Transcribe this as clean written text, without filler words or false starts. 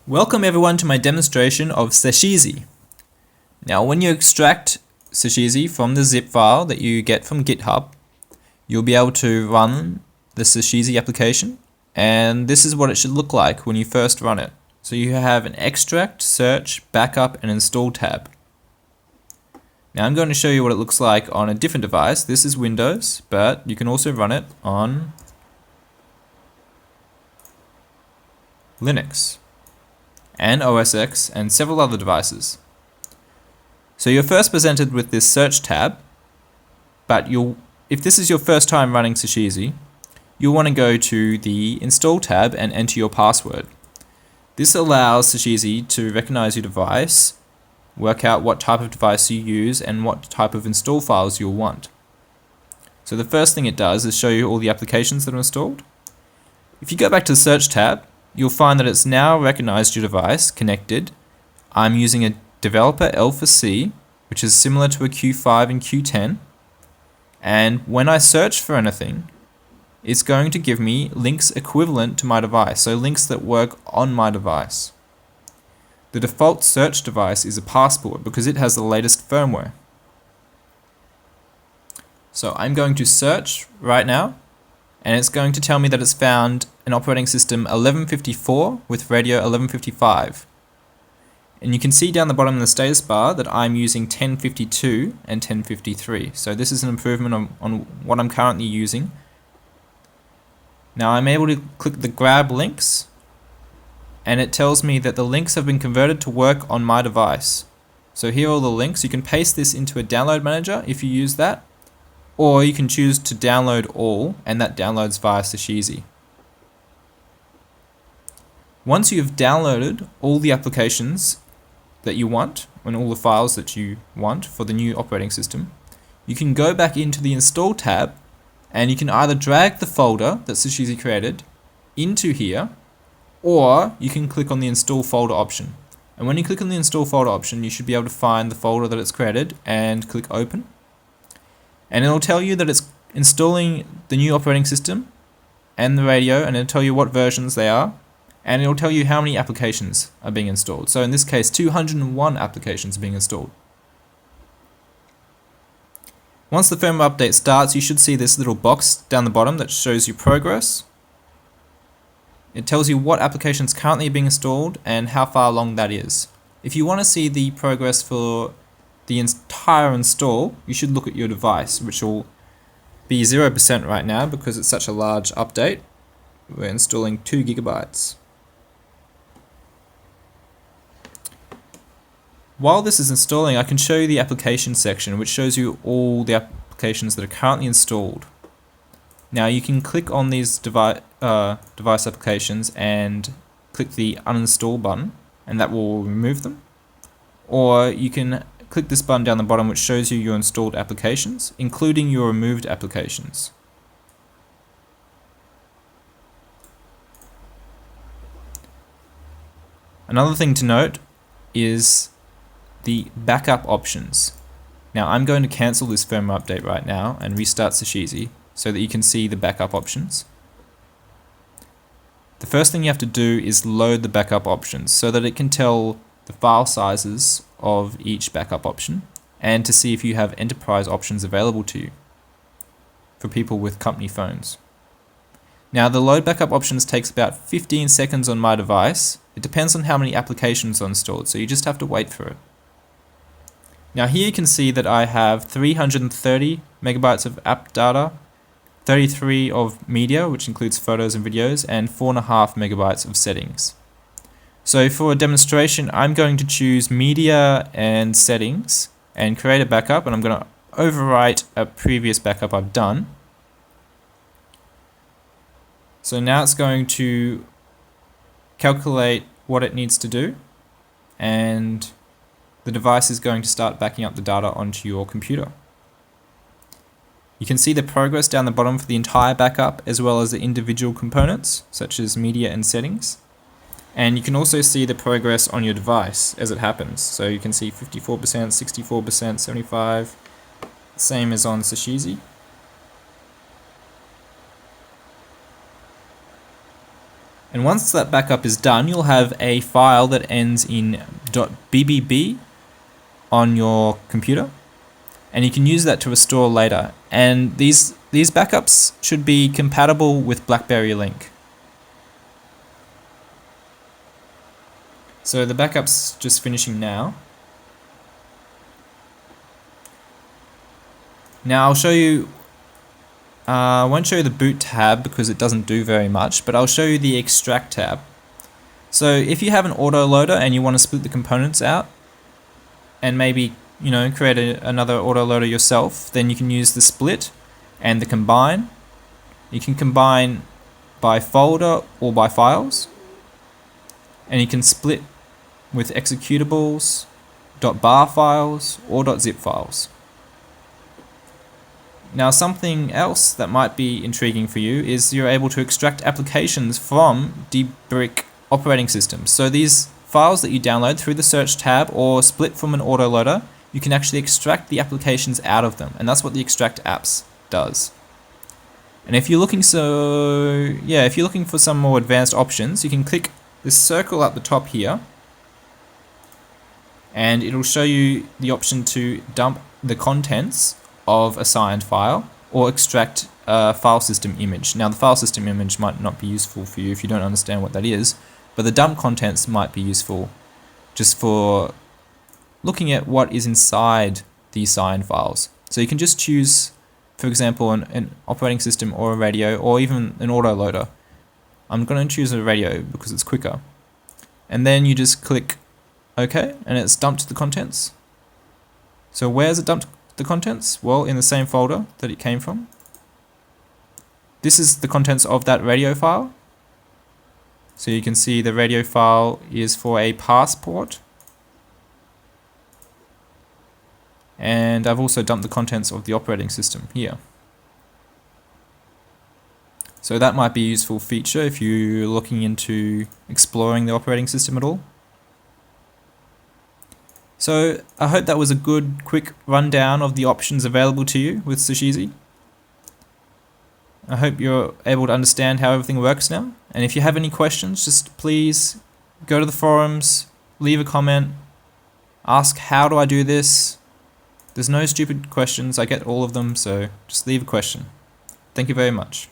Welcome everyone to my demonstration of Sachesi. Now when you extract Sachesi from the zip file that you get from GitHub, you'll be able to run the Sachesi application, and this is what it should look like when you first run it. So you have an extract, search, backup, and install tab. Now I'm going to show you what it looks like on a different device. This is Windows, but you can also run it on Linux and OS X and several other devices. So you're first presented with this search tab, but if this is your first time running Sachesi, you'll want to go to the install tab and enter your password. This allows Sachesi to recognize your device, work out what type of device you use and what type of install files you'll want. So the first thing it does is show you all the applications that are installed. If you go back to the search tab, you'll find that it's now recognized your device connected. I'm using a developer L4C, which is similar to a Q5 and Q10. And when I search for anything, it's going to give me links equivalent to my device, so links that work on my device. The default search device is a Passport because it has the latest firmware. So I'm going to search right now, and it's going to tell me that it's found an operating system 1154 with radio 1155. And you can see down the bottom of the status bar that I'm using 1052 and 1053. So this is an improvement on what I'm currently using. Now I'm able to click the grab links, and it tells me that the links have been converted to work on my device. So here are all the links. You can paste this into a download manager if you use that, or you can choose to download all, and that downloads via Sachesi. Once you've downloaded all the applications that you want, and all the files that you want for the new operating system, you can go back into the install tab, and you can either drag the folder that Sachesi created into here, or you can click on the install folder option. And when you click on the install folder option, you should be able to find the folder that it's created and click open. And it'll tell you that it's installing the new operating system and the radio, and it'll tell you what versions they are, and it'll tell you how many applications are being installed. So in this case, 201 applications are being installed. Once the firmware update starts, you should see this little box down the bottom that shows you progress. It tells you what applications currently are being installed and how far along that is. If you want to see the progress for the entire install, you should look at your device, which will be 0% right now because it's such a large update. We're installing 2 gigabytes. While this is installing, I can show you the application section, which shows you all the applications that are currently installed. Now you can click on these device applications and click the uninstall button, and that will remove them. Or you can click this button down the bottom, which shows you your installed applications, including your removed applications. Another thing to note is the backup options. Now I'm going to cancel this firmware update right now and restart Sachesi so that you can see the backup options. The first thing you have to do is load the backup options so that it can tell the file sizes of each backup option, and to see if you have enterprise options available to you for people with company phones. Now the load backup options takes about 15 seconds on my device. It depends on how many applications are installed, so you just have to wait for it. Now here you can see that I have 330 megabytes of app data, 33 of media, which includes photos and videos, and 4.5 megabytes of settings. So for a demonstration, I'm going to choose media and settings and create a backup, and I'm going to overwrite a previous backup I've done. So now it's going to calculate what it needs to do, and the device is going to start backing up the data onto your computer. You can see the progress down the bottom for the entire backup, as well as the individual components, such as media and settings. And you can also see the progress on your device as it happens. So you can see 54%, 64%, 75%, same as on Sachesi. And once that backup is done, you'll have a file that ends in .bbb on your computer, and you can use that to restore later. And these backups should be compatible with BlackBerry Link. So the backup's just finishing now. Now I'll show you, I won't show you the boot tab because it doesn't do very much, but I'll show you the extract tab. So if you have an autoloader and you want to split the components out and maybe, you know, create another autoloader yourself, then you can use the split and the combine. You can combine by folder or by files, and you can split with executables, .bar files, or .zip files. Now something else that might be intriguing for you is you're able to extract applications from debrick operating systems. So these files that you download through the search tab or split from an autoloader, you can actually extract the applications out of them, and that's what the extract apps does. And if you're looking for some more advanced options, you can click this circle at the top here, and it'll show you the option to dump the contents of a signed file or extract a file system image. Now the file system image might not be useful for you if you don't understand what that is, but the dump contents might be useful just for looking at what is inside these signed files. So you can just choose, for example, an operating system or a radio or even an autoloader. I'm going to choose a radio because it's quicker. And then you just click OK, and it's dumped the contents. So where's it dumped the contents? Well, in the same folder that it came from. This is the contents of that radio file. So you can see the radio file is for a passport. And I've also dumped the contents of the operating system here. So that might be a useful feature if you're looking into exploring the operating system at all. So I hope that was a good, quick rundown of the options available to you with Sachesi. I hope you're able to understand how everything works now. And if you have any questions, just please go to the forums, leave a comment, ask how do I do this. There's no stupid questions, I get all of them, so just leave a question. Thank you very much.